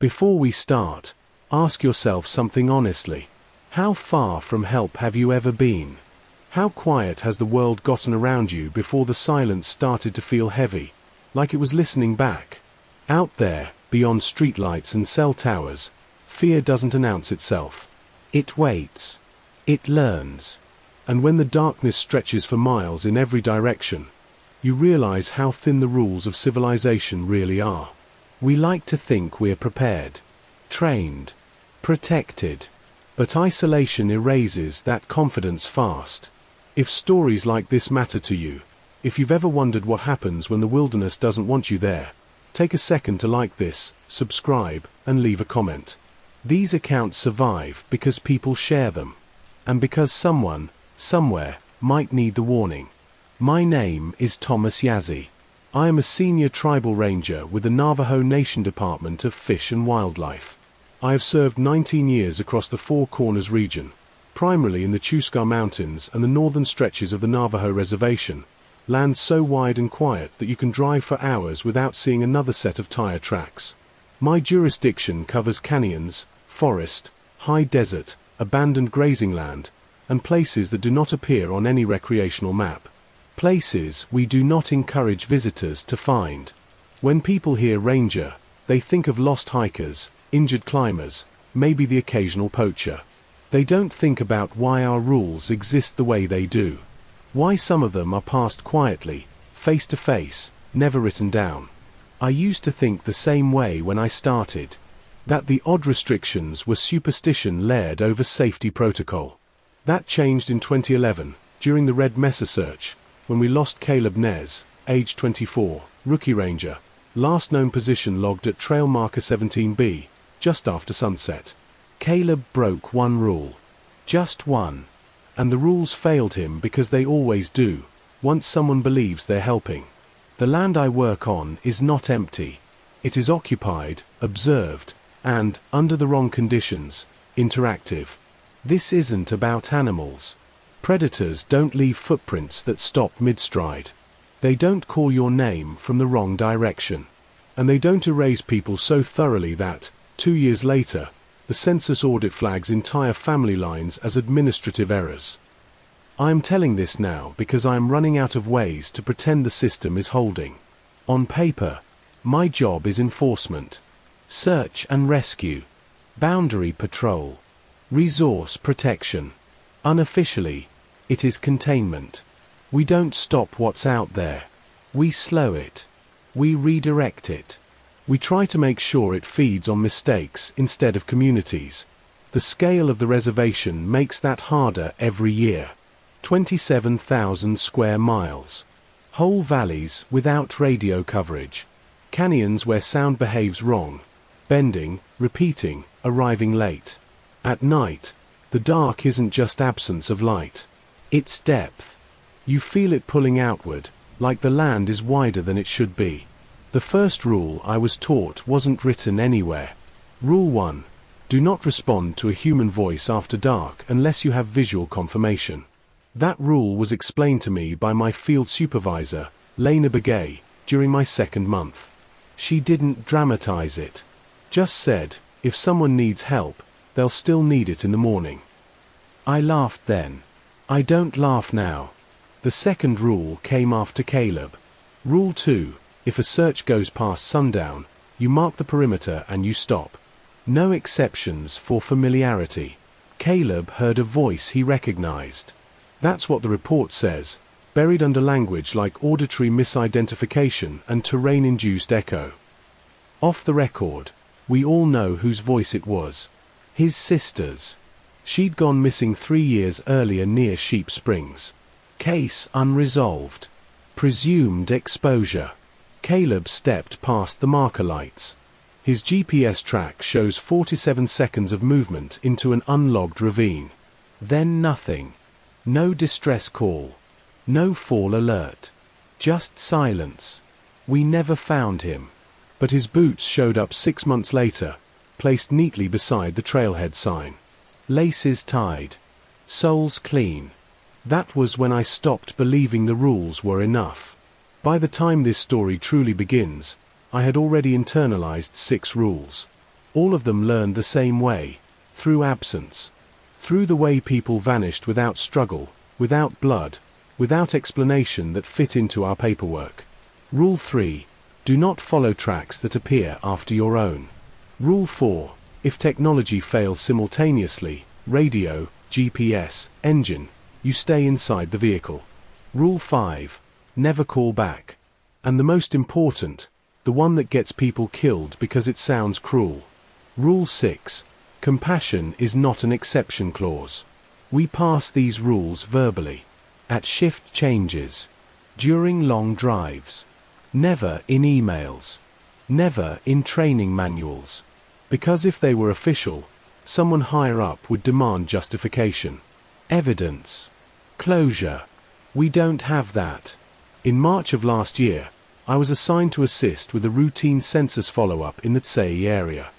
Before we start, ask yourself something honestly. How far from help have you ever been? How quiet has the world gotten around you before the silence started to feel heavy, like it was listening back? Out there, beyond streetlights and cell towers, fear doesn't announce itself. It waits. It learns. And when the darkness stretches for miles in every direction, you realize how thin the rules of civilization really are. We like to think we're prepared, trained, protected, but isolation erases that confidence fast. If stories like this matter to you, if you've ever wondered what happens when the wilderness doesn't want you there, take a second to like this, subscribe, and leave a comment. These accounts survive because people share them, and because someone, somewhere, might need the warning. My name is Tomas Yazzie. I am a senior tribal ranger with the Navajo Nation Department of Fish and Wildlife. I have served 19 years across the Four Corners region, primarily in the Chuska Mountains and the northern stretches of the Navajo Reservation, land so wide and quiet that you can drive for hours without seeing another set of tire tracks. My jurisdiction covers canyons, forest, high desert, abandoned grazing land, and places that do not appear on any recreational map. Places we do not encourage visitors to find. When people hear ranger, they think of lost hikers, injured climbers, maybe the occasional poacher. They don't think about why our rules exist the way they do. Why some of them are passed quietly, face to face, never written down. I used to think the same way when I started. That the odd restrictions were superstition layered over safety protocol. That changed in 2011, during the Red Mesa search, when we lost Caleb Nez, age 24, rookie ranger, last known position logged at trail marker 17B, just after sunset. Caleb broke one rule. Just one. And the rules failed him because they always do, once someone believes they're helping. The land I work on is not empty. It is occupied, observed, and, under the wrong conditions, interactive. This isn't about animals. Predators don't leave footprints that stop mid-stride. They don't call your name from the wrong direction. And they don't erase people so thoroughly that, 2 years later, the census audit flags entire family lines as administrative errors. I am telling this now because I am running out of ways to pretend the system is holding. On paper, my job is enforcement, search and rescue, boundary patrol, resource protection. Unofficially, it is containment. We don't stop what's out there. We slow it. We redirect it. We try to make sure it feeds on mistakes instead of communities. The scale of the reservation makes that harder every year. 27,000 square miles. Whole valleys without radio coverage. Canyons where sound behaves wrong. Bending, repeating, arriving late. At night, the dark isn't just absence of light. It's depth. You feel it pulling outward, like the land is wider than it should be. The first rule I was taught wasn't written anywhere. Rule 1. Do not respond to a human voice after dark unless you have visual confirmation. That rule was explained to me by my field supervisor, Lena Begay, during my second month. She didn't dramatize it. Just said, if someone needs help, they'll still need it in the morning. I laughed then. I don't laugh now. The second rule came after Caleb. Rule 2. If a search goes past sundown, you mark the perimeter and you stop. No exceptions for familiarity. Caleb heard a voice he recognized. That's what the report says, buried under language like auditory misidentification and terrain-induced echo. Off the record, we all know whose voice it was. His sister's. She'd gone missing 3 years earlier near Sheep Springs. Case unresolved. Presumed exposure. Caleb stepped past the marker lights. His GPS track shows 47 seconds of movement into an unlogged ravine. Then nothing. No distress call. No fall alert. Just silence. We never found him. But his boots showed up 6 months later, placed neatly beside the trailhead sign. Laces tied. Soles clean. That was when I stopped believing the rules were enough. By the time this story truly begins, I had already internalized 6 rules. All of them learned the same way, through absence. Through the way people vanished without struggle, without blood, without explanation that fit into our paperwork. Rule 3. Do not follow tracks that appear after your own. Rule 4. If technology fails simultaneously, radio, GPS, engine, you stay inside the vehicle. Rule 5. Never call back. And the most important, the one that gets people killed because it sounds cruel. Rule 6. Compassion is not an exception clause. We pass these rules verbally. At shift changes. During long drives. Never in emails. Never in training manuals. Because if they were official, someone higher up would demand justification. Evidence. Closure. We don't have that. In March of last year, I was assigned to assist with a routine census follow-up in the Tsai area.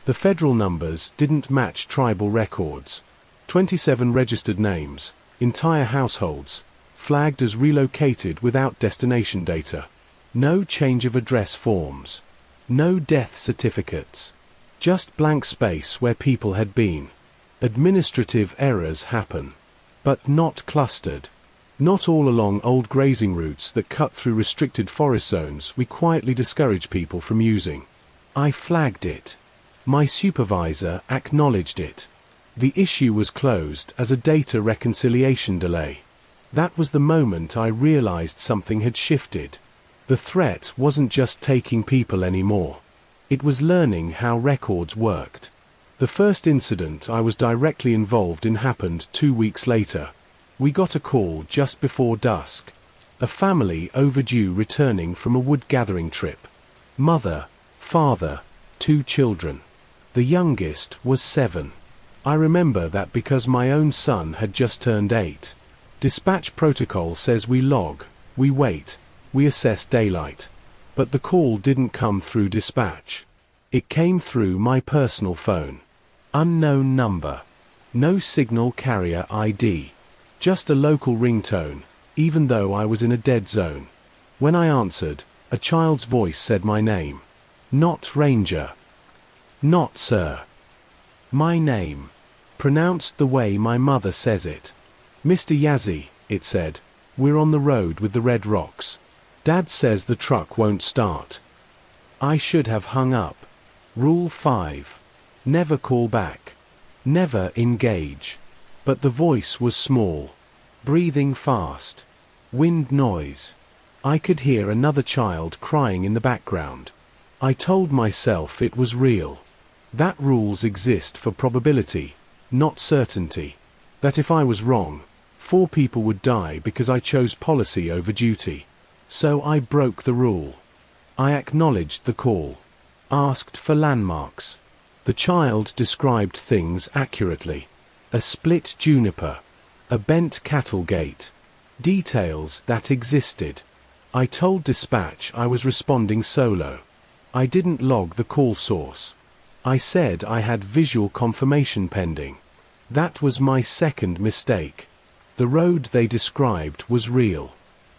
The federal numbers didn't match tribal records. 27 registered names, entire households, flagged as relocated without destination data. No change of address forms. No death certificates. Just blank space where people had been. Administrative errors happen. But not clustered. Not all along old grazing routes that cut through restricted forest zones we quietly discourage people from using. I flagged it. My supervisor acknowledged it. The issue was closed as a data reconciliation delay. That was the moment I realized something had shifted. The threat wasn't just taking people anymore. It was learning how records worked. The first incident I was directly involved in happened 2 weeks later. We got a call just before dusk. A family overdue returning from a wood gathering trip. Mother, father, 2 children. The youngest was 7. I remember that because my own son had just turned 8. Dispatch protocol says we log, we wait, we assess daylight. But the call didn't come through dispatch. It came through my personal phone. Unknown number. No signal carrier ID. Just a local ringtone, even though I was in a dead zone. When I answered, a child's voice said my name. Not Ranger. Not Sir. My name. Pronounced the way my mother says it. Mr. Yazzie, it said. We're on the road with the red rocks. Dad says the truck won't start. I should have hung up. Rule 5. Never call back. Never engage. But the voice was small. Breathing fast. Wind noise. I could hear another child crying in the background. I told myself it was real. That rules exist for probability, not certainty. That if I was wrong, 4 people would die because I chose policy over duty. So I broke the rule. I acknowledged the call. Asked for landmarks. The child described things accurately. A split juniper. A bent cattle gate. Details that existed. I told dispatch I was responding solo. I didn't log the call source. I said I had visual confirmation pending. That was my second mistake. The road they described was real.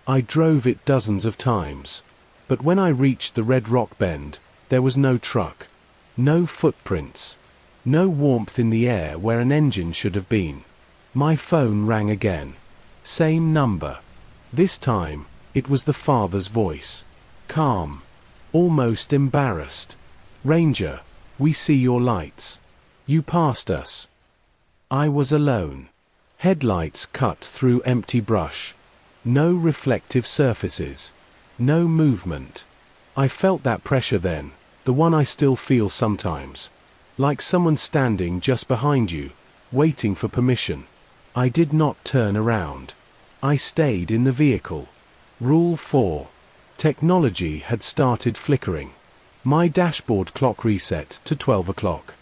I drove it dozens of times. But when I reached the Red Rock Bend, there was no truck. No footprints. No warmth in the air where an engine should have been. My phone rang again. Same number. This time, it was the father's voice. Calm. Almost embarrassed. Ranger, we see your lights. You passed us. I was alone. Headlights cut through empty brush. No reflective surfaces. No movement. I felt that pressure then, the one I still feel sometimes. Like someone standing just behind you, waiting for permission. I did not turn around. I stayed in the vehicle. Rule 4. Technology had started flickering. My dashboard clock reset to 12 o'clock.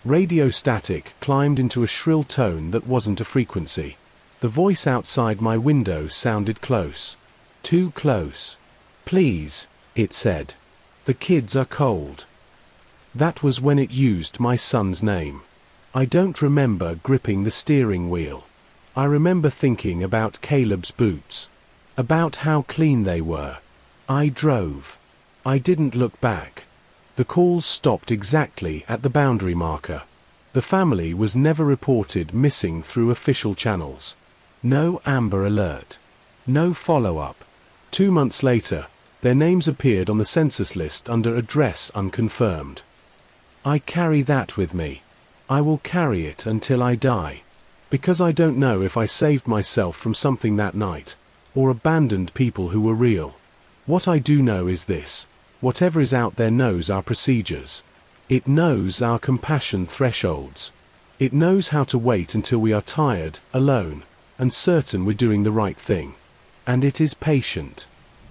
Radio static climbed into a shrill tone that wasn't a frequency. The voice outside my window sounded close. Too close. Please, it said. The kids are cold. That was when it used my son's name. I don't remember gripping the steering wheel. I remember thinking about Caleb's boots. About how clean they were. I drove. I didn't look back. The calls stopped exactly at the boundary marker. The family was never reported missing through official channels. No Amber Alert. No follow-up. 2 months later, their names appeared on the census list under address unconfirmed. I carry that with me. I will carry it until I die. Because I don't know if I saved myself from something that night, or abandoned people who were real. What I do know is this: whatever is out there knows our procedures. It knows our compassion thresholds. It knows how to wait until we are tired, alone, and certain we're doing the right thing. And it is patient.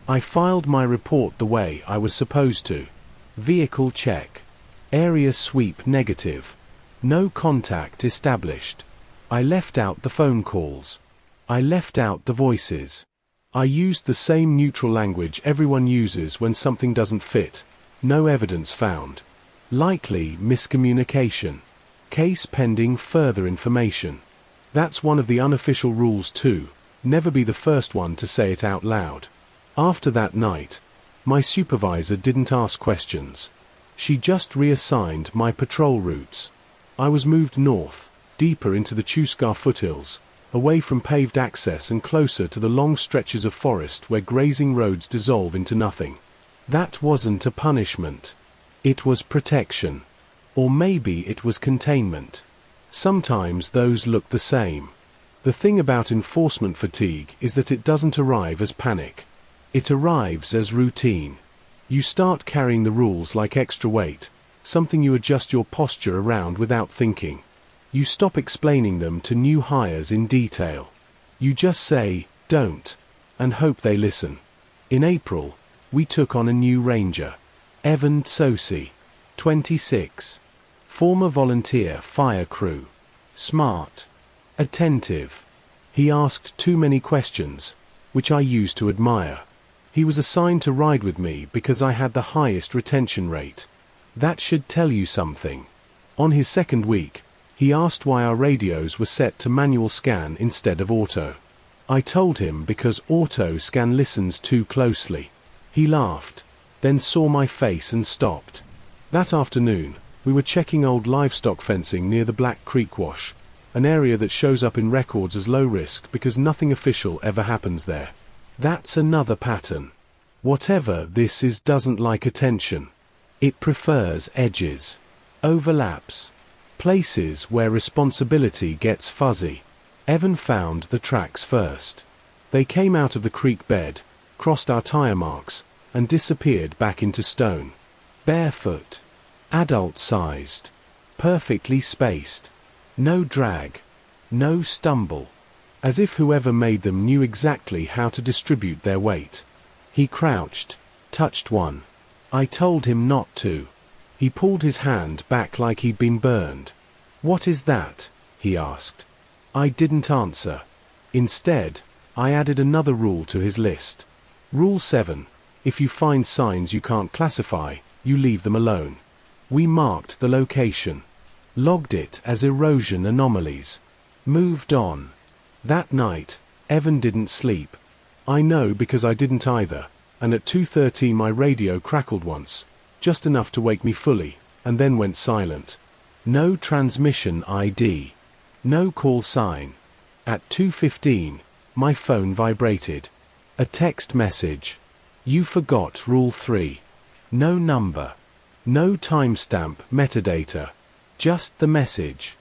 I filed my report the way I was supposed to. Vehicle check. Area sweep negative. No contact established. I left out the phone calls. I left out the voices. I used the same neutral language everyone uses when something doesn't fit. No evidence found. Likely miscommunication. Case pending further information. That's one of the unofficial rules too. Never be the first one to say it out loud. After that night, my supervisor didn't ask questions. She just reassigned my patrol routes. I was moved north, deeper into the Chuska foothills, away from paved access and closer to the long stretches of forest where grazing roads dissolve into nothing. That wasn't a punishment. It was protection. Or maybe it was containment. Sometimes those look the same. The thing about enforcement fatigue is that it doesn't arrive as panic. It arrives as routine. You start carrying the rules like extra weight, something you adjust your posture around without thinking. You stop explaining them to new hires in detail. You just say, don't, and hope they listen. In April, we took on a new ranger. Evan Tsosi, 26. Former volunteer fire crew. Smart. Attentive. He asked too many questions, which I used to admire. He was assigned to ride with me because I had the highest retention rate. That should tell you something. On his second week, he asked why our radios were set to manual scan instead of auto. I told him because auto scan listens too closely. He laughed, then saw my face and stopped. That afternoon, we were checking old livestock fencing near the Black Creek Wash, an area that shows up in records as low risk because nothing official ever happens there. That's another pattern. Whatever this is doesn't like attention. It prefers edges, overlaps, places where responsibility gets fuzzy. Evan found the tracks first. They came out of the creek bed, crossed our tire marks, and disappeared back into stone. Barefoot. Adult-sized. Perfectly spaced. No drag. No stumble. As if whoever made them knew exactly how to distribute their weight. He crouched, touched one. I told him not to. He pulled his hand back like he'd been burned. "What is that?" he asked. I didn't answer. Instead, I added another rule to his list. Rule 7. If you find signs you can't classify, you leave them alone. We marked the location. Logged it as erosion anomalies. Moved on. That night, Evan didn't sleep. I know because I didn't either, and at 2:13 my radio crackled once, just enough to wake me fully, and then went silent. No transmission ID. No call sign. At 2:15, my phone vibrated. A text message. You forgot Rule 3. No number. No timestamp metadata. Just the message.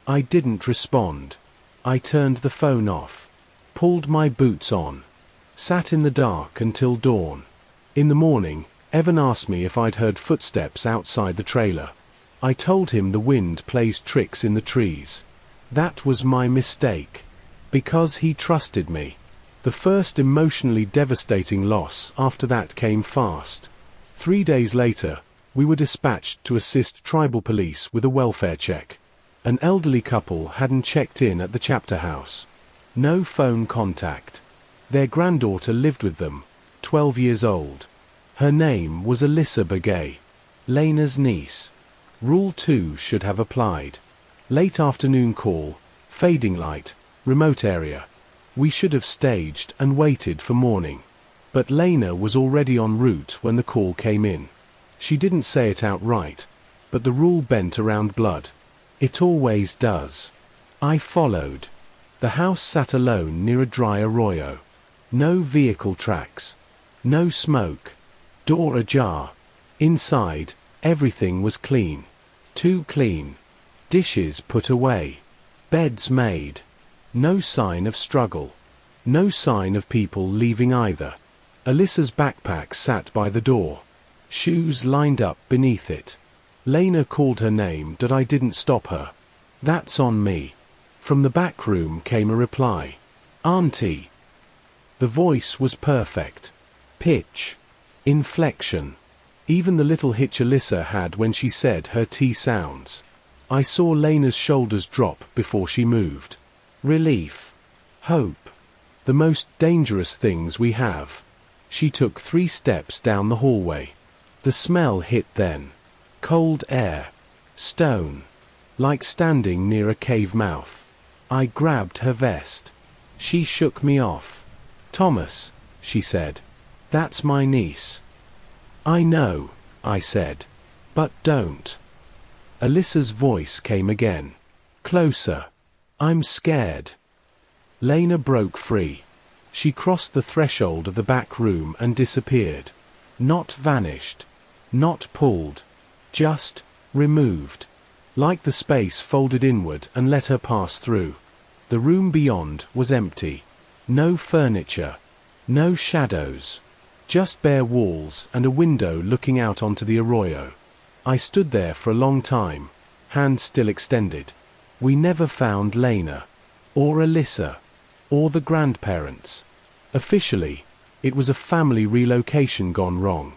I didn't respond. I turned the phone off. Pulled my boots on. Sat in the dark until dawn. In the morning, Evan asked me if I'd heard footsteps outside the trailer. I told him the wind plays tricks in the trees. That was my mistake. Because he trusted me. The first emotionally devastating loss after that came fast. 3 days later, we were dispatched to assist tribal police with a welfare check. An elderly couple hadn't checked in at the chapter house. No phone contact. Their granddaughter lived with them, 12 years old. Her name was Alyssa Begay, Lena's niece. Rule 2 should have applied. Late afternoon call, fading light, remote area. We should have staged and waited for morning. But Lena was already en route when the call came in. She didn't say it outright, but the rule bent around blood. It always does. I followed. The house sat alone near a dry arroyo. No vehicle tracks. No smoke. Door ajar. Inside, everything was clean. Too clean. Dishes put away. Beds made. No sign of struggle. No sign of people leaving either. Alyssa's backpack sat by the door. Shoes lined up beneath it. Lena called her name, but I didn't stop her. That's on me. From the back room came a reply. Auntie. The voice was perfect. Pitch. Inflection. Even the little hitch Alyssa had when she said her T sounds. I saw Lena's shoulders drop before she moved. Relief. Hope. The most dangerous things we have. She took 3 steps down the hallway. The smell hit then. Cold air. Stone. Like standing near a cave mouth. I grabbed her vest. She shook me off. Thomas, she said. That's my niece. I know, I said. But don't. Alyssa's voice came again. Closer. I'm scared. Lena broke free. She crossed the threshold of the back room and disappeared. Not vanished. Not pulled. Just removed. Like the space folded inward and let her pass through. The room beyond was empty. No furniture. No shadows. Just bare walls and a window looking out onto the arroyo. I stood there for a long time, hand still extended. We never found Lena. Or Alyssa. Or the grandparents. Officially, it was a family relocation gone wrong.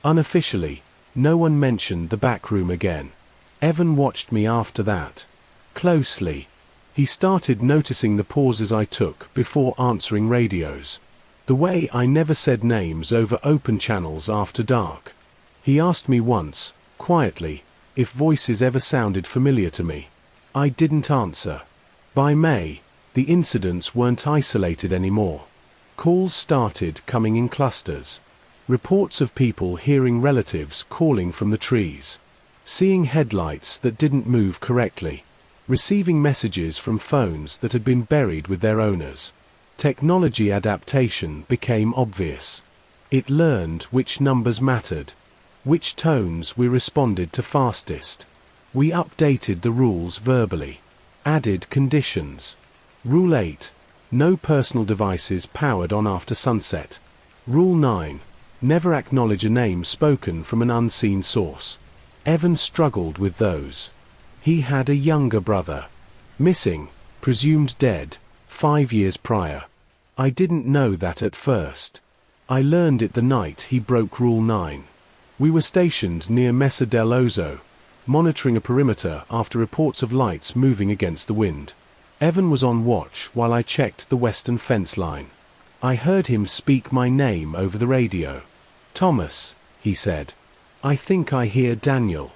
Unofficially, no one mentioned the back room again. Evan watched me after that. Closely. He started noticing the pauses I took before answering radios. The way I never said names over open channels after dark. He asked me once, quietly, if voices ever sounded familiar to me. I didn't answer. By May, the incidents weren't isolated anymore. Calls started coming in clusters. Reports of people hearing relatives calling from the trees. Seeing headlights that didn't move correctly. Receiving messages from phones that had been buried with their owners. Technology adaptation became obvious. It learned which numbers mattered. Which tones we responded to fastest. We updated the rules verbally. Added conditions. Rule 8. No personal devices powered on after sunset. Rule 9. Never acknowledge a name spoken from an unseen source. Evan struggled with those. He had a younger brother. Missing, presumed dead, 5 years prior. I didn't know that at first. I learned it the night he broke Rule 9. We were stationed near Mesa del Oso, monitoring a perimeter after reports of lights moving against the wind. Evan was on watch while I checked the western fence line. I heard him speak my name over the radio. Thomas, he said. I think I hear Daniel.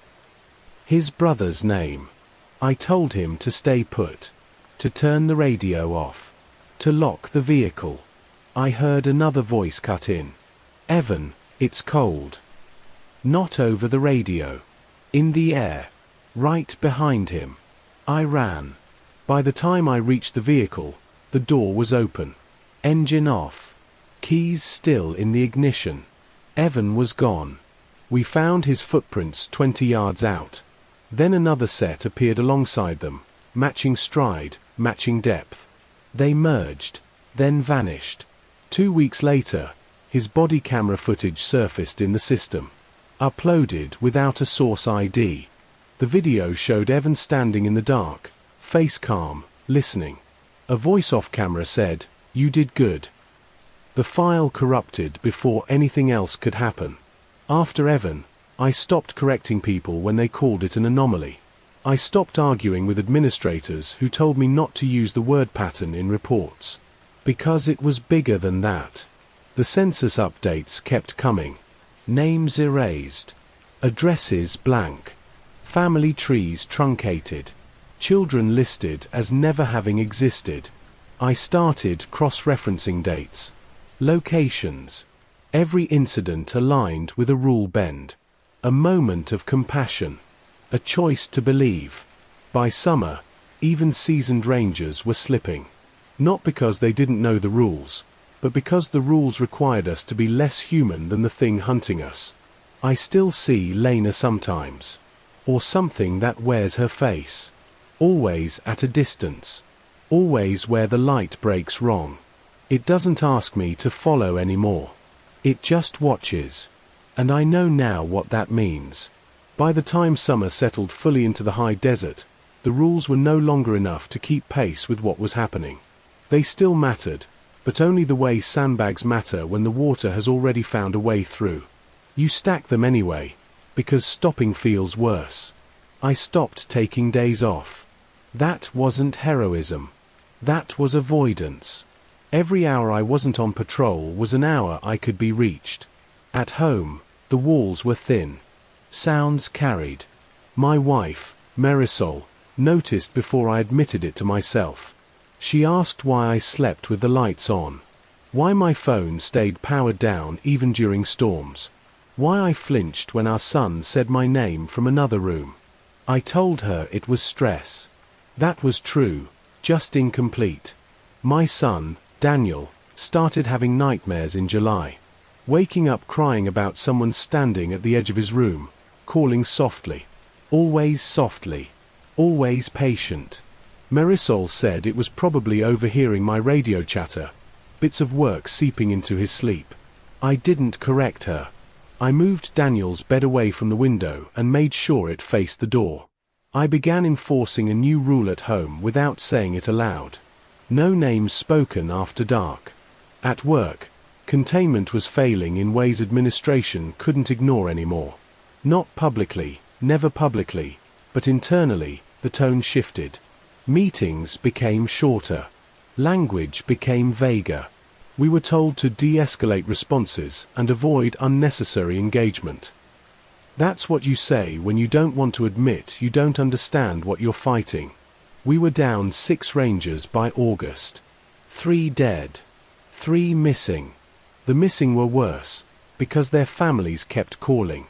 His brother's name. I told him to stay put. To turn the radio off. To lock the vehicle. I heard another voice cut in. Evan, it's cold. Not over the radio. In the air. Right behind him. I ran. By the time I reached the vehicle, the door was open. Engine off. Keys still in the ignition. Evan was gone. We found his footprints 20 yards out. Then another set appeared alongside them, matching stride, matching depth. They merged, then vanished. 2 weeks later, his body camera footage surfaced in the system. Uploaded without a source ID. The video showed Evan standing in the dark, face calm, listening. A voice off camera said, "You did good." The file corrupted before anything else could happen. After Evan, I stopped correcting people when they called it an anomaly. I stopped arguing with administrators who told me not to use the word pattern in reports. Because it was bigger than that. The census updates kept coming. Names erased. Addresses blank. Family trees truncated. Children listed as never having existed. I started cross-referencing dates. Locations. Every incident aligned with a rule bend. A moment of compassion. A choice to believe. By summer, even seasoned rangers were slipping. Not because they didn't know the rules, but because the rules required us to be less human than the thing hunting us. I still see Lena sometimes. Or something that wears her face. Always at a distance. Always where the light breaks wrong. It doesn't ask me to follow anymore. It just watches. And I know now what that means. By the time summer settled fully into the high desert, the rules were no longer enough to keep pace with what was happening. They still mattered, but only the way sandbags matter when the water has already found a way through. You stack them anyway, because stopping feels worse. I stopped taking days off. That wasn't heroism. That was avoidance. Every hour I wasn't on patrol was an hour I could be reached. At home, the walls were thin. Sounds carried. My wife, Marisol, noticed before I admitted it to myself. She asked why I slept with the lights on. Why my phone stayed powered down even during storms. Why I flinched when our son said my name from another room. I told her it was stress. That was true, just incomplete. My son, Daniel, started having nightmares in July. Waking up crying about someone standing at the edge of his room, calling softly. Always softly. Always patient. Marisol said it was probably overhearing my radio chatter, bits of work seeping into his sleep. I didn't correct her. I moved Daniel's bed away from the window and made sure it faced the door. I began enforcing a new rule at home without saying it aloud. No names spoken after dark. At work, containment was failing in ways administration couldn't ignore anymore. Not publicly, never publicly, but internally, the tone shifted. Meetings became shorter. Language became vaguer. We were told to de-escalate responses and avoid unnecessary engagement. That's what you say when you don't want to admit you don't understand what you're fighting. We were down 6 rangers by August. 3 dead. 3 missing. The missing were worse, because their families kept calling.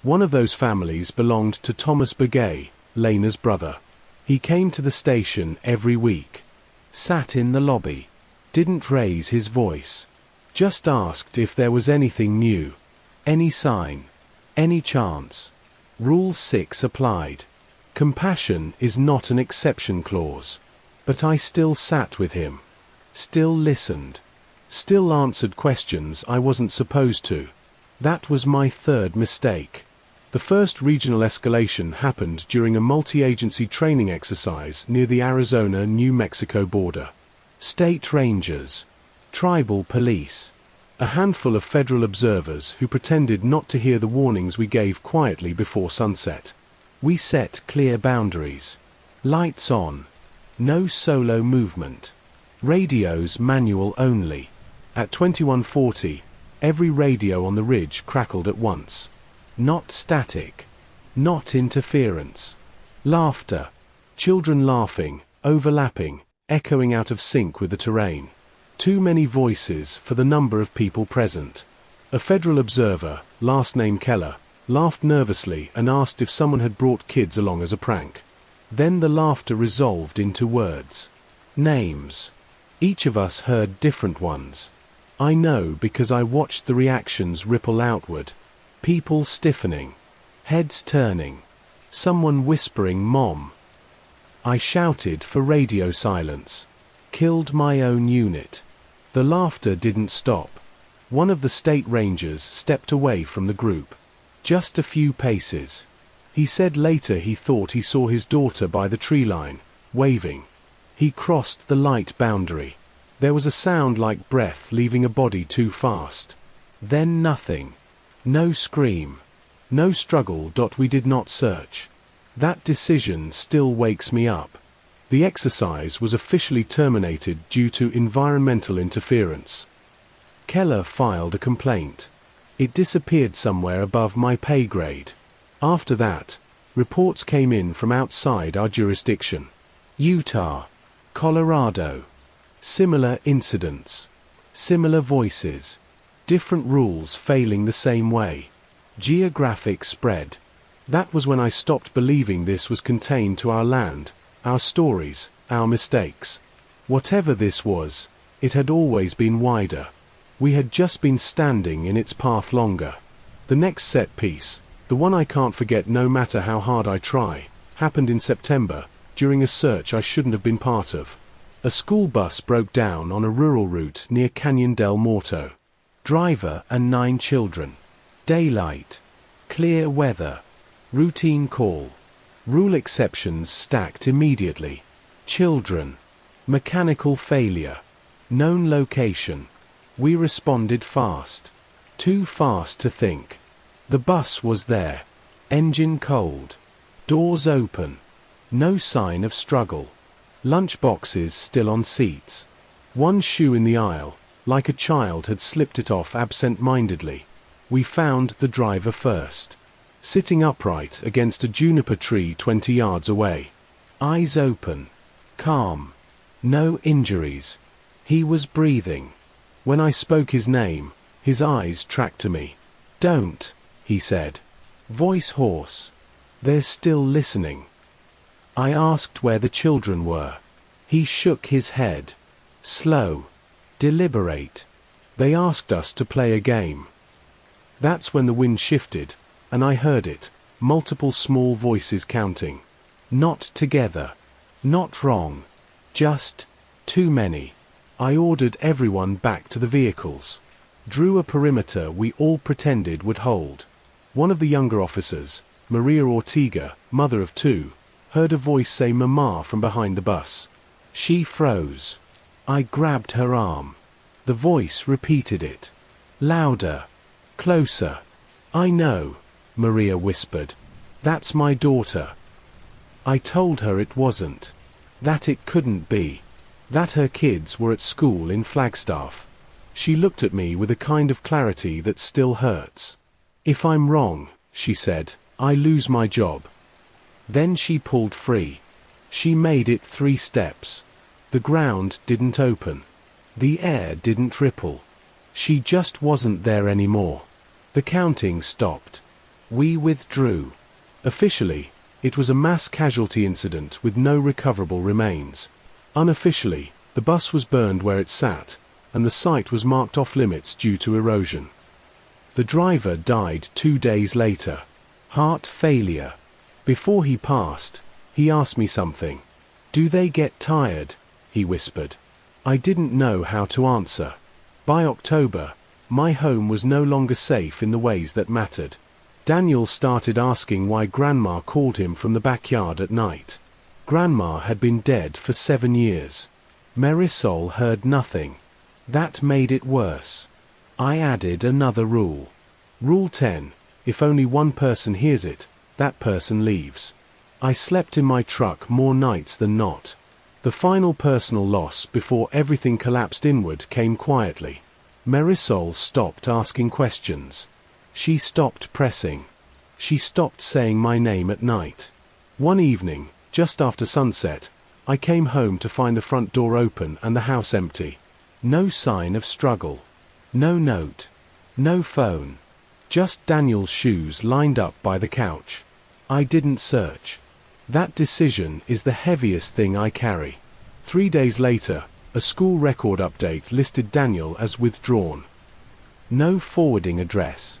One of those families belonged to Tomas Yazzie, Lena's brother. He came to the station every week. Sat in the lobby. Didn't raise his voice. Just asked if there was anything new. Any sign. Any chance. Rule 6 applied. Compassion is not an exception clause. But I still sat with him. Still listened. Still answered questions I wasn't supposed to. That was my 3rd mistake. The first regional escalation happened during a multi-agency training exercise near the Arizona-New Mexico border. State rangers. Tribal police. A handful of federal observers who pretended not to hear the warnings we gave quietly before sunset. We set clear boundaries. Lights on. No solo movement. Radios manual only. At 2140, every radio on the ridge crackled at once. Not static. Not interference. Laughter. Children laughing, overlapping, echoing out of sync with the terrain. Too many voices for the number of people present. A federal observer, last name Keller, laughed nervously and asked if someone had brought kids along as a prank. Then the laughter resolved into words. Names. Each of us heard different ones. I know because I watched the reactions ripple outward. People stiffening. Heads turning. Someone whispering "Mom." I shouted for radio silence. Killed my own unit. The laughter didn't stop. One of the state rangers stepped away from the group. Just a few paces. He said later he thought he saw his daughter by the tree line, waving. He crossed the light boundary. There was a sound like breath leaving a body too fast. Then nothing. No scream. No struggle. We did not search. That decision still wakes me up. The exercise was officially terminated due to environmental interference. Keller filed a complaint. It disappeared somewhere above my pay grade. After that, reports came in from outside our jurisdiction. Utah. Colorado. Similar incidents. Similar voices. Different rules failing the same way. Geographic spread. That was when I stopped believing this was contained to our land, our stories, our mistakes. Whatever this was, it had always been wider. We had just been standing in its path longer. The next set piece, the one I can't forget no matter how hard I try, happened in September, during a search I shouldn't have been part of. A school bus broke down on a rural route near Canyon del Muerto. Driver and 9 children. Daylight. Clear weather. Routine call. Rule exceptions stacked immediately. Children. Mechanical failure. Known location. We responded fast. Too fast to think. The bus was there. Engine cold. Doors open. No sign of struggle. Lunch boxes still on seats. One shoe in the aisle, like a child had slipped it off absent-mindedly. We found the driver first. Sitting upright against a juniper tree 20 yards away. Eyes open. Calm. No injuries. He was breathing. When I spoke his name, his eyes tracked to me. "Don't," he said. Voice hoarse. "They're still listening." I asked where the children were. He shook his head. Slow. Deliberate. They asked us to play a game. That's when the wind shifted, and I heard it, multiple small voices counting. Not together. Not wrong. Just too many. I ordered everyone back to the vehicles. Drew a perimeter we all pretended would hold. One of the younger officers, Maria Ortega, mother of 2, heard a voice say "Mama" from behind the bus. She froze. I grabbed her arm. The voice repeated it. Louder. Closer. "I know," Maria whispered. "That's my daughter." I told her it wasn't. That it couldn't be. That her kids were at school in Flagstaff. She looked at me with a kind of clarity that still hurts. "If I'm wrong," she said, "I lose my job." Then she pulled free. She made it 3 steps. The ground didn't open. The air didn't ripple. She just wasn't there anymore. The counting stopped. We withdrew. Officially, it was a mass casualty incident with no recoverable remains. Unofficially, the bus was burned where it sat, and the site was marked off limits due to erosion. The driver died 2 days later. Heart failure. Before he passed, he asked me something. "Do they get tired?" he whispered. I didn't know how to answer. By October, my home was no longer safe in the ways that mattered. Daniel started asking why Grandma called him from the backyard at night. Grandma had been dead for 7 years. Marisol heard nothing. That made it worse. I added another rule. Rule 10, if only one person hears it, that person leaves. I slept in my truck more nights than not. The final personal loss before everything collapsed inward came quietly. Marisol stopped asking questions. She stopped pressing. She stopped saying my name at night. One evening, just after sunset, I came home to find the front door open and the house empty. No sign of struggle. No note. No phone. Just Daniel's shoes lined up by the couch. I didn't search. That decision is the heaviest thing I carry. 3 days later, a school record update listed Daniel as withdrawn. No forwarding address.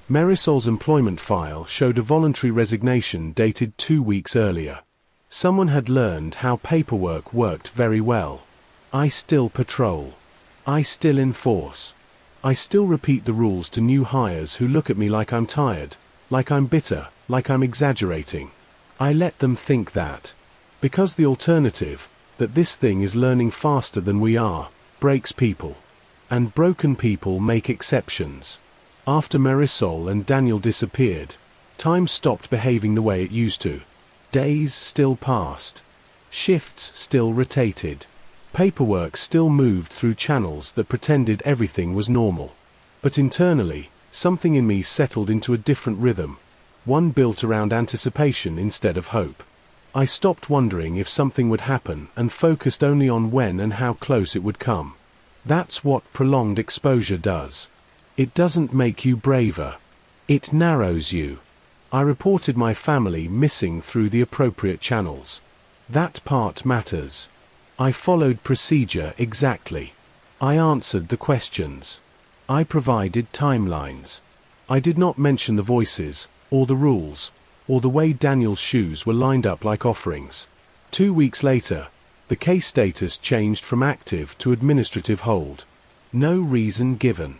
Marisol's employment file showed a voluntary resignation dated 2 weeks earlier. Someone had learned how paperwork worked very well. I still patrol. I still enforce. I still repeat the rules to new hires who look at me like I'm tired, like I'm bitter, like I'm exaggerating. I let them think that. Because the alternative, that this thing is learning faster than we are, breaks people. And broken people make exceptions. After Marisol and Daniel disappeared, time stopped behaving the way it used to. Days still passed. Shifts still rotated. Paperwork still moved through channels that pretended everything was normal. But internally, something in me settled into a different rhythm, one built around anticipation instead of hope. I stopped wondering if something would happen and focused only on when and how close it would come. That's what prolonged exposure does. It doesn't make you braver. It narrows you. I reported my family missing through the appropriate channels. That part matters. I followed procedure exactly. I answered the questions. I provided timelines. I did not mention the voices, or the rules, or the way Daniel's shoes were lined up like offerings. 2 weeks later, the case status changed from active to administrative hold. No reason given.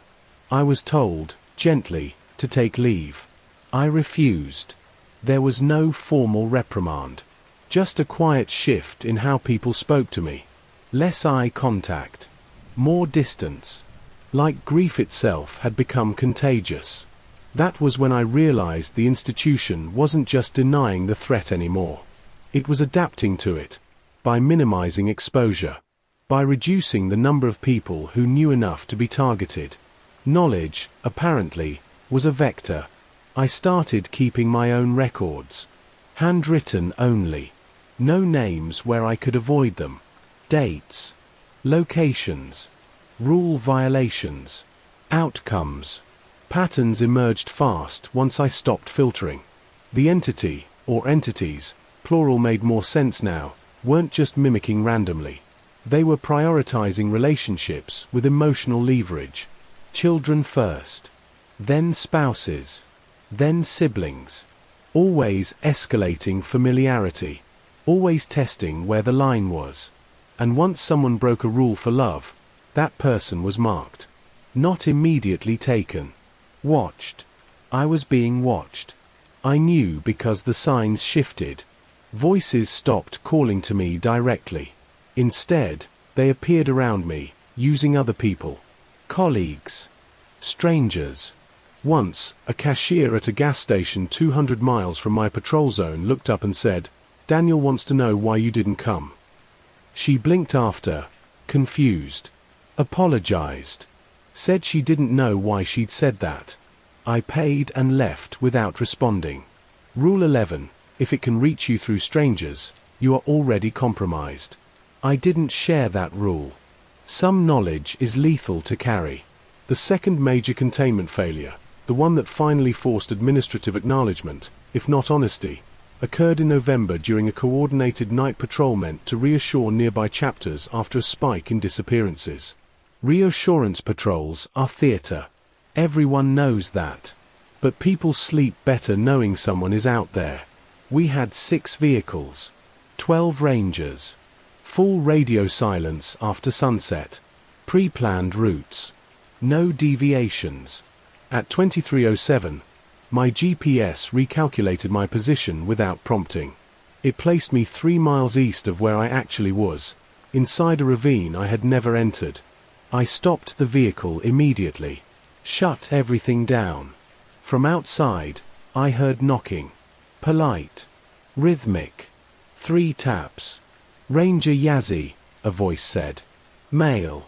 I was told, gently, to take leave. I refused. There was no formal reprimand. Just a quiet shift in how people spoke to me. Less eye contact. More distance. Like grief itself had become contagious. That was when I realized the institution wasn't just denying the threat anymore. It was adapting to it, by minimizing exposure, by reducing the number of people who knew enough to be targeted. Knowledge, apparently, was a vector. I started keeping my own records. Handwritten only. No names where I could avoid them. Dates. Locations. Rule violations. Outcomes. Patterns emerged fast once I stopped filtering. The entity, or entities, plural made more sense now, weren't just mimicking randomly. They were prioritizing relationships with emotional leverage. Children first. Then spouses. Then siblings. Always escalating familiarity. Always testing where the line was. And once someone broke a rule for love, that person was marked. Not immediately taken. Watched. I was being watched. I knew because the signs shifted. Voices stopped calling to me directly. Instead, they appeared around me, using other people. Colleagues. Strangers. Once, a cashier at a gas station 200 miles from my patrol zone looked up and said, "Daniel wants to know why you didn't come." She blinked after, confused. Apologized. Said she didn't know why she'd said that. I paid and left without responding. Rule 11, if it can reach you through strangers, you are already compromised. I didn't share that rule. Some knowledge is lethal to carry. The second major containment failure, the one that finally forced administrative acknowledgement, if not honesty, occurred in November during a coordinated night patrol meant to reassure nearby chapters after a spike in disappearances. Reassurance patrols are theater. Everyone knows that. But people sleep better knowing someone is out there. We had 6 vehicles. 12 rangers. Full radio silence after sunset. Pre-planned routes. No deviations. At 23:07, my GPS recalculated my position without prompting. It placed me 3 miles east of where I actually was, inside a ravine I had never entered. I stopped the vehicle immediately. Shut everything down. From outside, I heard knocking. Polite. Rhythmic. 3 taps. "Ranger Yazzie," a voice said. Male.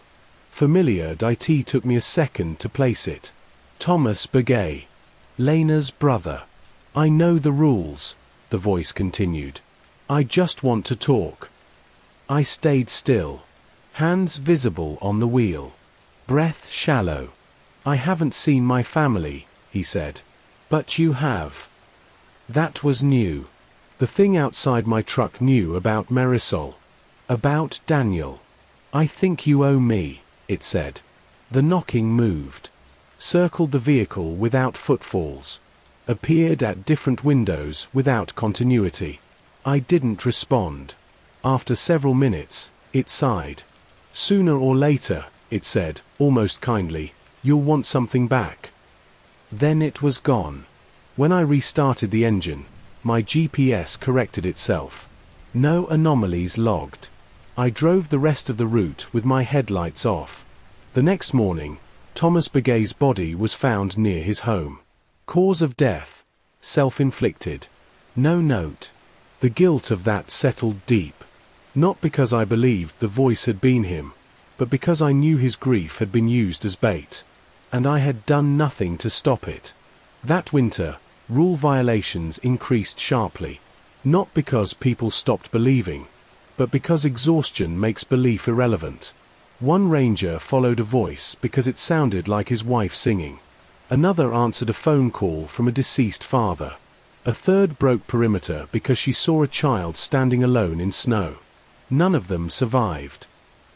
Familiar. It took me a second to place it. Tomas Yazzie. Lena's brother. "I know the rules," the voice continued. "I just want to talk." I stayed still. Hands visible on the wheel. Breath shallow. "I haven't seen my family," he said. "But you have." That was new. The thing outside my truck knew about Marisol. About Daniel. "I think you owe me," it said. The knocking moved. Circled the vehicle without footfalls. Appeared at different windows without continuity. I didn't respond. After several minutes, it sighed. "Sooner or later," it said, almost kindly, "you'll want something back." Then it was gone. When I restarted the engine, my GPS corrected itself. No anomalies logged. I drove the rest of the route with my headlights off. The next morning, Tomas Yazzie's body was found near his home. Cause of death: self-inflicted. No note. The guilt of that settled deep. Not because I believed the voice had been him, but because I knew his grief had been used as bait. And I had done nothing to stop it. That winter, rule violations increased sharply. Not because people stopped believing, but because exhaustion makes belief irrelevant. One ranger followed a voice because it sounded like his wife singing. Another answered a phone call from a deceased father. A third broke perimeter because she saw a child standing alone in snow. None of them survived.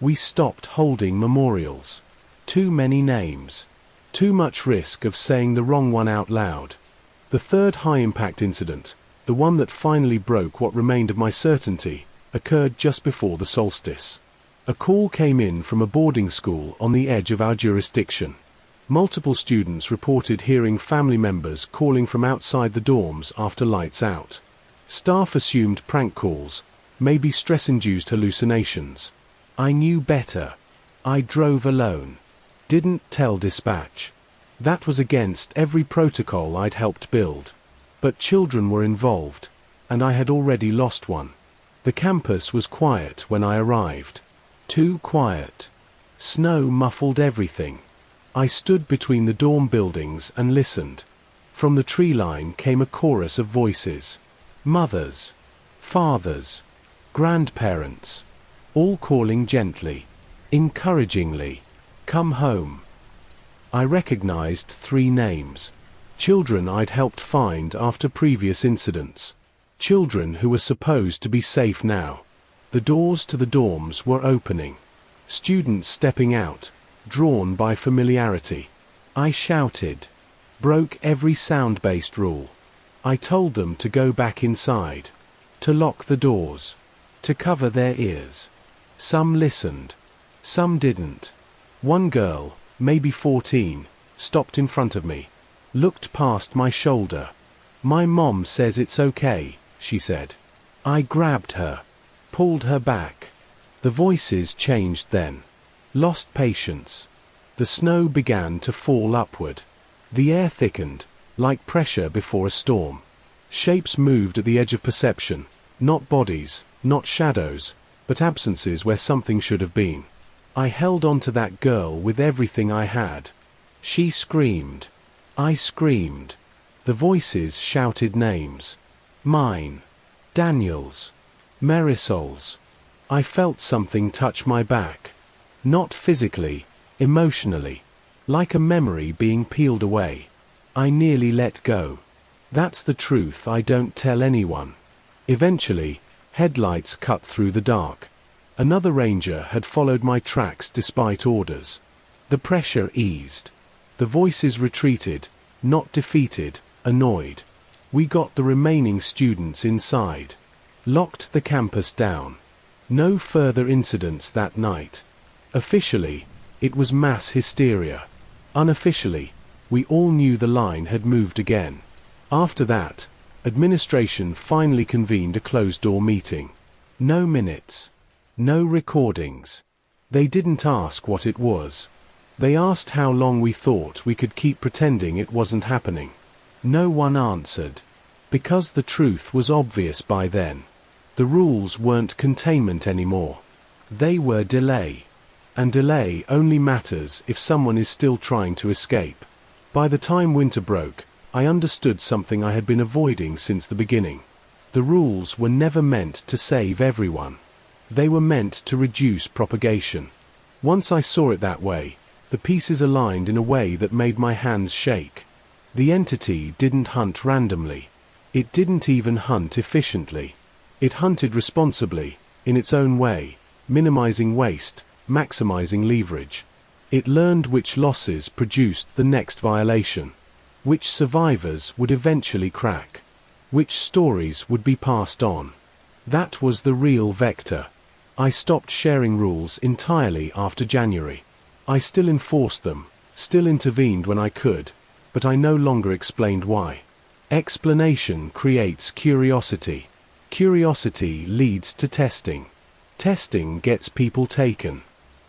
We stopped holding memorials. Too many names. Too much risk of saying the wrong one out loud. The third high-impact incident, the one that finally broke what remained of my certainty, occurred just before the solstice. A call came in from a boarding school on the edge of our jurisdiction. Multiple students reported hearing family members calling from outside the dorms after lights out. Staff assumed prank calls, maybe stress-induced hallucinations. I knew better. I drove alone. Didn't tell dispatch. That was against every protocol I'd helped build. But children were involved, and I had already lost one. The campus was quiet when I arrived. Too quiet. Snow muffled everything. I stood between the dorm buildings and listened. From the tree line came a chorus of voices. Mothers, fathers, grandparents, all calling gently, encouragingly, "Come home." I recognized 3 names. Children I'd helped find after previous incidents. Children who were supposed to be safe now. The doors to the dorms were opening. Students stepping out, drawn by familiarity. I shouted. Broke every sound-based rule. I told them to go back inside. To lock the doors. To cover their ears. Some listened. Some didn't. One girl, maybe 14, stopped in front of me. Looked past my shoulder. "My mom says it's okay," she said. I grabbed her. Pulled her back. The voices changed then. Lost patience. The snow began to fall upward. The air thickened, like pressure before a storm. Shapes moved at the edge of perception. Not bodies, not shadows, but absences where something should have been. I held on to that girl with everything I had. She screamed. I screamed. The voices shouted names. Mine. Daniel's. Marisol's. I felt something touch my back. Not physically, emotionally. Like a memory being peeled away. I nearly let go. That's the truth I don't tell anyone. Eventually, headlights cut through the dark. Another ranger had followed my tracks despite orders. The pressure eased. The voices retreated, not defeated, annoyed. We got the remaining students inside. Locked the campus down. No further incidents that night. Officially, it was mass hysteria. Unofficially, we all knew the line had moved again. After that, administration finally convened a closed-door meeting. No minutes. No recordings. They didn't ask what it was. They asked how long we thought we could keep pretending it wasn't happening. No one answered. Because the truth was obvious by then. The rules weren't containment anymore. They were delay. And delay only matters if someone is still trying to escape. By the time winter broke, I understood something I had been avoiding since the beginning. The rules were never meant to save everyone. They were meant to reduce propagation. Once I saw it that way, the pieces aligned in a way that made my hands shake. The entity didn't hunt randomly. It didn't even hunt efficiently. It hunted responsibly, in its own way, minimizing waste, maximizing leverage. It learned which losses produced the next violation, which survivors would eventually crack, which stories would be passed on. That was the real vector. I stopped sharing rules entirely after January. I still enforced them, still intervened when I could, but I no longer explained why. Explanation creates curiosity. Curiosity leads to testing. Testing gets people taken.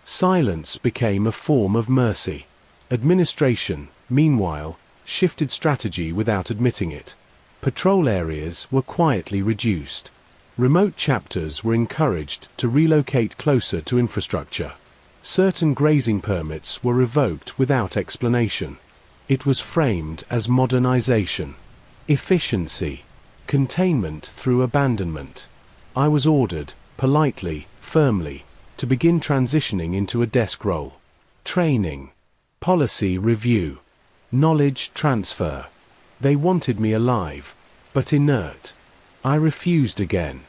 Silence became a form of mercy. Administration, meanwhile, shifted strategy without admitting it. Patrol areas were quietly reduced. Remote chapters were encouraged to relocate closer to infrastructure. Certain grazing permits were revoked without explanation. It was framed as modernization. Efficiency. Containment through abandonment. I was ordered, politely, firmly, to begin transitioning into a desk role. Training. Policy review. Knowledge transfer. They wanted me alive, but inert. I refused again.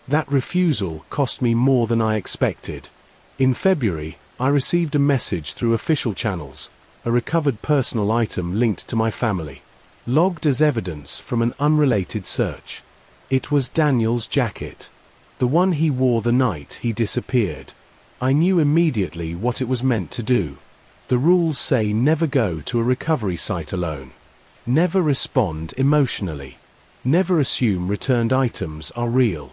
That refusal cost me more than I expected. In February, I received a message through official channels, a recovered personal item linked to my family, logged as evidence from an unrelated search. It was Daniel's jacket, the one he wore the night he disappeared. I knew immediately what it was meant to do. The rules say never go to a recovery site alone. Never respond emotionally. Never assume returned items are real.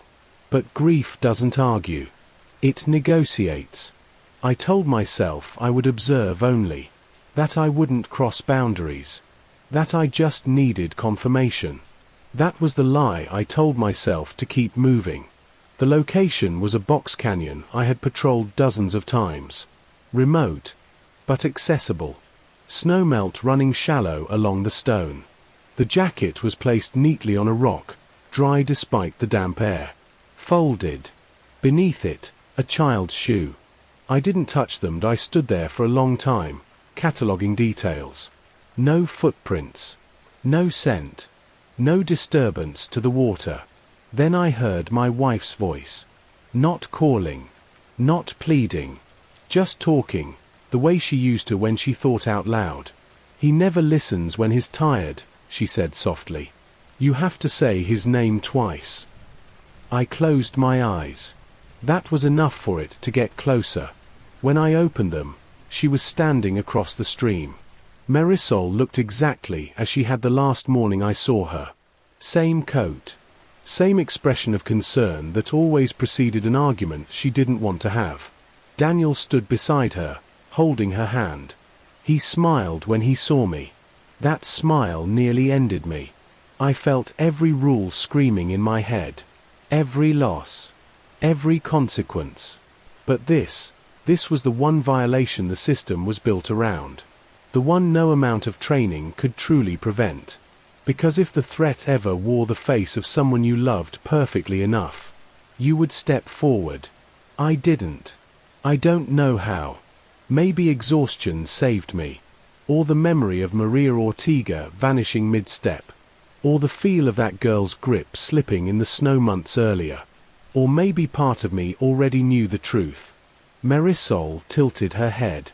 But grief doesn't argue. It negotiates. I told myself I would observe only. That I wouldn't cross boundaries. That I just needed confirmation. That was the lie I told myself to keep moving. The location was a box canyon I had patrolled dozens of times. Remote, but accessible. Snowmelt running shallow along the stone. The jacket was placed neatly on a rock, dry despite the damp air. Folded. Beneath it, a child's shoe. I didn't touch them, and I stood there for a long time, cataloguing details. No footprints. No scent. No disturbance to the water. Then I heard my wife's voice. Not calling. Not pleading. Just talking, the way she used to when she thought out loud. He never listens when he's tired, she said softly. You have to say his name twice. I closed my eyes. That was enough for it to get closer. When I opened them, she was standing across the stream. Marisol looked exactly as she had the last morning I saw her. Same coat. Same expression of concern that always preceded an argument she didn't want to have. Daniel stood beside her, holding her hand. He smiled when he saw me. That smile nearly ended me. I felt every rule screaming in my head. Every loss. Every consequence. But this was the one violation the system was built around. The one no amount of training could truly prevent. Because if the threat ever wore the face of someone you loved perfectly enough, you would step forward. I didn't. I don't know how. Maybe exhaustion saved me. Or the memory of Maria Ortega vanishing mid-step. Or the feel of that girl's grip slipping in the snow months earlier. Or maybe part of me already knew the truth. Marisol tilted her head.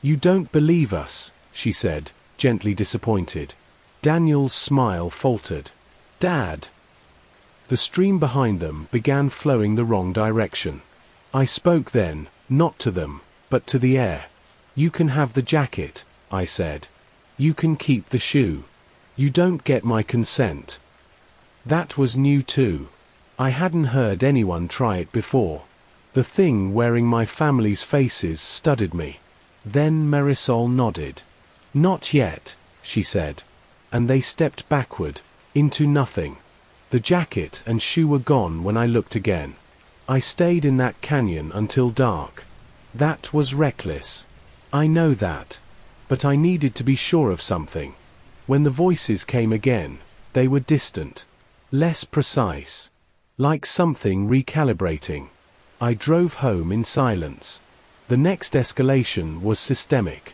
You don't believe us, she said, gently disappointed. Daniel's smile faltered. Dad. The stream behind them began flowing the wrong direction. I spoke then, not to them, but to the air. You can have the jacket, I said. You can keep the shoe. You don't get my consent. That was new too. I hadn't heard anyone try it before. The thing wearing my family's faces studied me. Then Marisol nodded. Not yet, she said. And they stepped backward, into nothing. The jacket and shoe were gone when I looked again. I stayed in that canyon until dark. That was reckless. I know that. But I needed to be sure of something. When the voices came again, they were distant. Less precise. Like something recalibrating. I drove home in silence. The next escalation was systemic.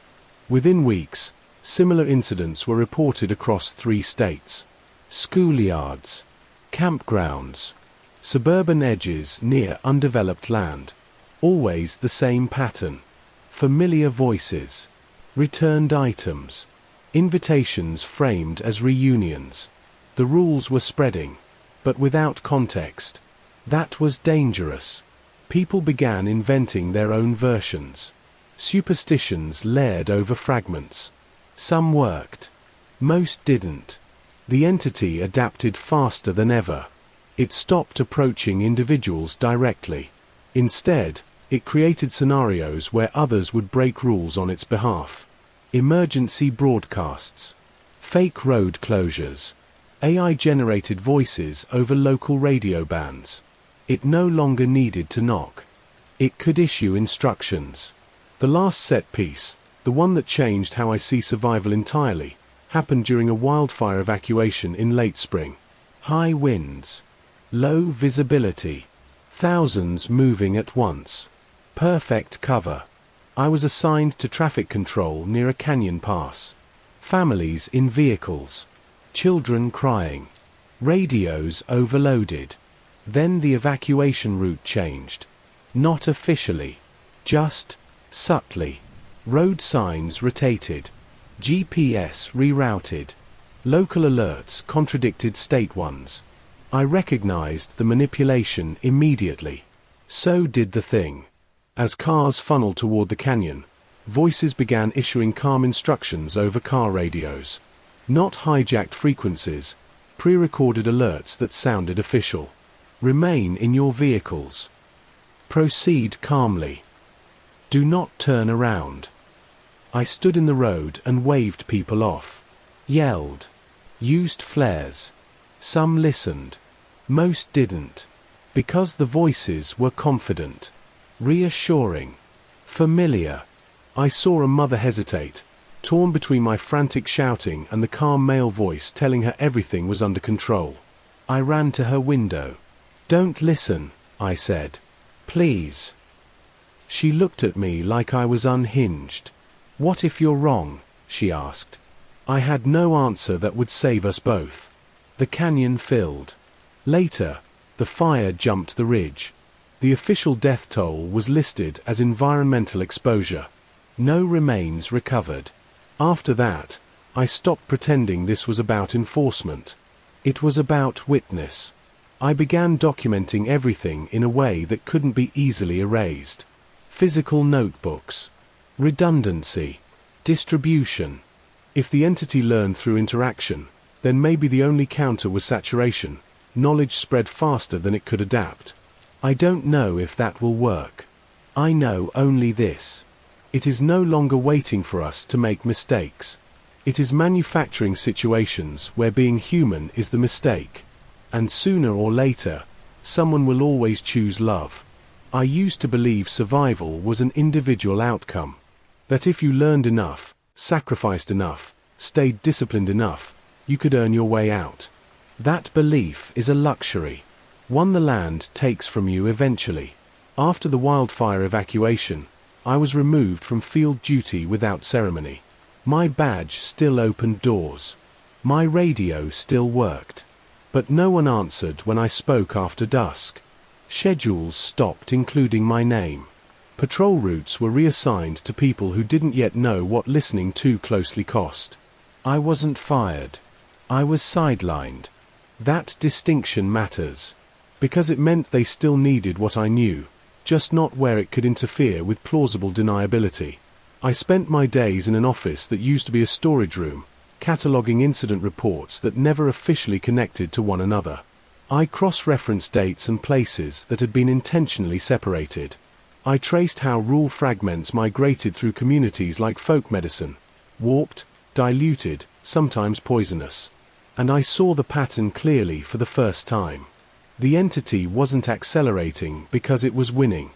Within weeks, similar incidents were reported across 3 states. Schoolyards, campgrounds, suburban edges near undeveloped land. Always the same pattern. Familiar voices. Returned items. Invitations framed as reunions. The rules were spreading, but without context. That was dangerous. People began inventing their own versions. Superstitions layered over fragments. Some worked. Most didn't. The entity adapted faster than ever. It stopped approaching individuals directly. Instead, it created scenarios where others would break rules on its behalf. Emergency broadcasts. Fake road closures. AI-generated voices over local radio bands. It no longer needed to knock. It could issue instructions. The last set piece, the one that changed how I see survival entirely, happened during a wildfire evacuation in late spring. High winds. Low visibility. Thousands moving at once. Perfect cover. I was assigned to traffic control near a canyon pass. Families in vehicles. Children crying. Radios overloaded. Then the evacuation route changed. Not officially. Just subtly. Road signs rotated. GPS rerouted. Local alerts contradicted state ones. I recognized the manipulation immediately. So did the thing. As cars funneled toward the canyon, voices began issuing calm instructions over car radios. Not hijacked frequencies, pre-recorded alerts that sounded official. Remain in your vehicles. Proceed calmly. Do not turn around. I stood in the road and waved people off. Yelled. Used flares. Some listened. Most didn't. Because the voices were confident. Reassuring. Familiar. I saw a mother hesitate, torn between my frantic shouting and the calm male voice telling her everything was under control. I ran to her window. "Don't listen," I said. "Please." She looked at me like I was unhinged. "What if you're wrong?" she asked. I had no answer that would save us both. The canyon filled. Later, the fire jumped the ridge. The official death toll was listed as environmental exposure. No remains recovered. After that, I stopped pretending this was about enforcement. It was about witness. I began documenting everything in a way that couldn't be easily erased. Physical notebooks. Redundancy. Distribution. If the entity learned through interaction, then maybe the only counter was saturation. Knowledge spread faster than it could adapt. I don't know if that will work. I know only this. It is no longer waiting for us to make mistakes. It is manufacturing situations where being human is the mistake. And sooner or later, someone will always choose love. I used to believe survival was an individual outcome. That if you learned enough, sacrificed enough, stayed disciplined enough, you could earn your way out. That belief is a luxury. One the land takes from you eventually. After the wildfire evacuation, I was removed from field duty without ceremony. My badge still opened doors. My radio still worked. But no one answered when I spoke after dusk. Schedules stopped including my name. Patrol routes were reassigned to people who didn't yet know what listening too closely cost. I wasn't fired. I was sidelined. That distinction matters. Because it meant they still needed what I knew, just not where it could interfere with plausible deniability. I spent my days in an office that used to be a storage room, cataloging incident reports that never officially connected to one another. I cross-referenced dates and places that had been intentionally separated. I traced how rule fragments migrated through communities like folk medicine, warped, diluted, sometimes poisonous. And I saw the pattern clearly for the first time. The entity wasn't accelerating because it was winning.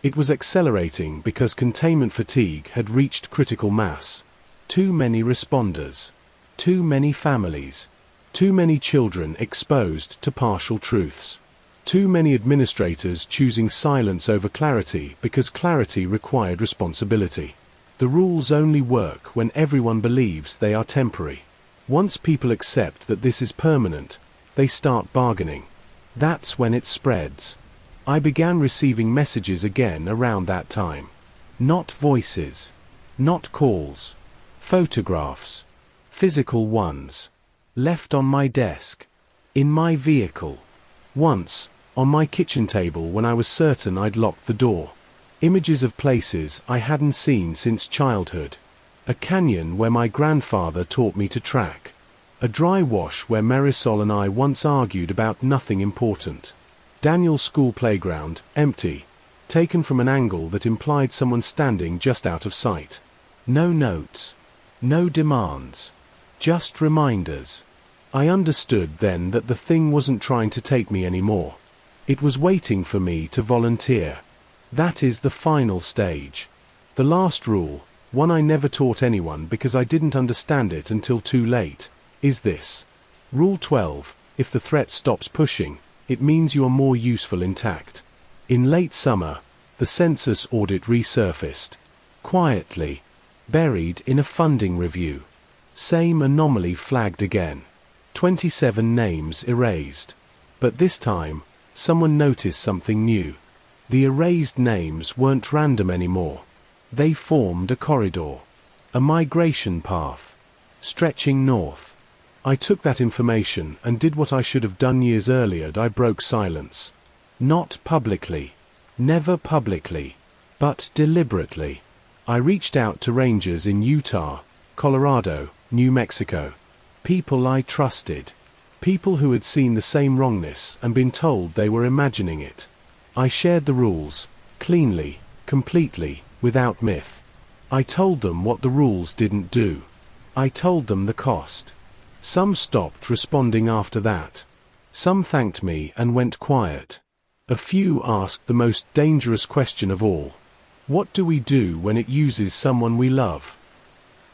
It was accelerating because containment fatigue had reached critical mass. Too many responders. Too many families. Too many children exposed to partial truths. Too many administrators choosing silence over clarity because clarity required responsibility. The rules only work when everyone believes they are temporary. Once people accept that this is permanent, they start bargaining. That's when it spreads. I began receiving messages again around that time. Not voices. Not calls. Photographs. Physical ones. Left on my desk. In my vehicle. Once, on my kitchen table when I was certain I'd locked the door. Images of places I hadn't seen since childhood. A canyon where my grandfather taught me to track. A dry wash where Marisol and I once argued about nothing important. Daniel's school playground, empty, taken from an angle that implied someone standing just out of sight. No notes. No demands. Just reminders. I understood then that the thing wasn't trying to take me anymore. It was waiting for me to volunteer. That is the final stage. The last rule, one I never taught anyone because I didn't understand it until too late, is this. Rule 12, if the threat stops pushing, it means you are more useful intact. In late summer, the census audit resurfaced. Quietly. Buried in a funding review. Same anomaly flagged again. 27 names erased. But this time, someone noticed something new. The erased names weren't random anymore. They formed a corridor. A migration path. Stretching north. I took that information and did what I should have done years earlier. I broke silence. Not publicly. Never publicly. But deliberately. I reached out to rangers in Utah, Colorado, New Mexico. People I trusted. People who had seen the same wrongness and been told they were imagining it. I shared the rules, cleanly, completely, without myth. I told them what the rules didn't do. I told them the cost. Some stopped responding after that. Some thanked me and went quiet. A few asked the most dangerous question of all. What do we do when it uses someone we love?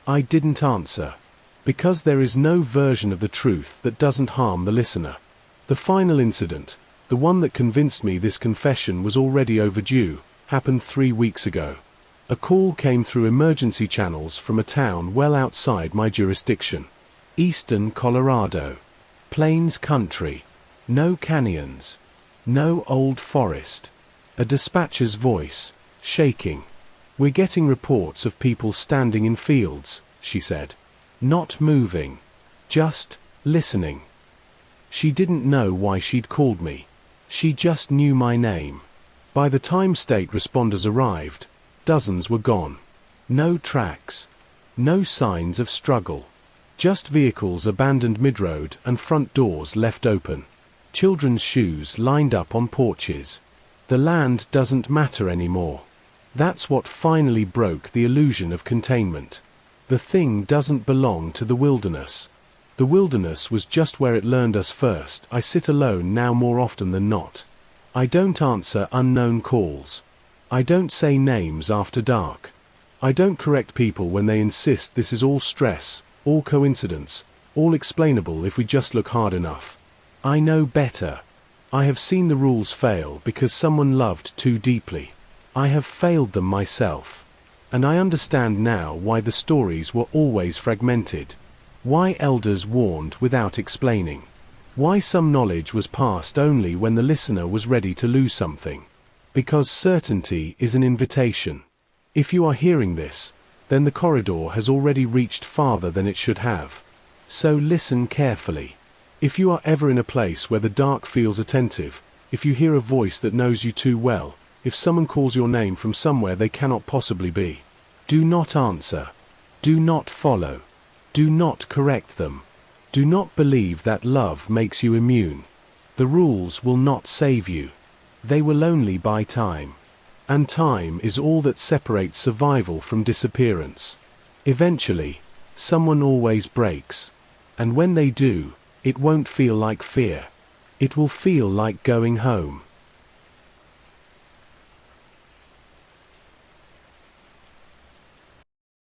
I didn't answer. Because there is no version of the truth that doesn't harm the listener. The final incident, the one that convinced me this confession was already overdue, happened 3 weeks ago. A call came through emergency channels from a town well outside my jurisdiction. Eastern Colorado. Plains country. No canyons. No old forest. A dispatcher's voice, shaking. "We're getting reports of people standing in fields," she said. "Not moving. Just listening." She didn't know why she'd called me. She just knew my name. By the time state responders arrived, dozens were gone. No tracks. No signs of struggle. Just vehicles abandoned mid-road and front doors left open. Children's shoes lined up on porches. The land doesn't matter anymore. That's what finally broke the illusion of containment. The thing doesn't belong to the wilderness. The wilderness was just where it learned us first. I sit alone now more often than not. I don't answer unknown calls. I don't say names after dark. I don't correct people when they insist this is all stress, all coincidence, all explainable if we just look hard enough. I know better. I have seen the rules fail because someone loved too deeply. I have failed them myself. And I understand now why the stories were always fragmented. Why elders warned without explaining. Why some knowledge was passed only when the listener was ready to lose something. Because certainty is an invitation. If you are hearing this, then the corridor has already reached farther than it should have. So listen carefully. If you are ever in a place where the dark feels attentive, if you hear a voice that knows you too well, if someone calls your name from somewhere they cannot possibly be, do not answer. Do not follow. Do not correct them. Do not believe that love makes you immune. The rules will not save you. They will only buy time. And time is all that separates survival from disappearance. Eventually, someone always breaks. And when they do, it won't feel like fear. It will feel like going home.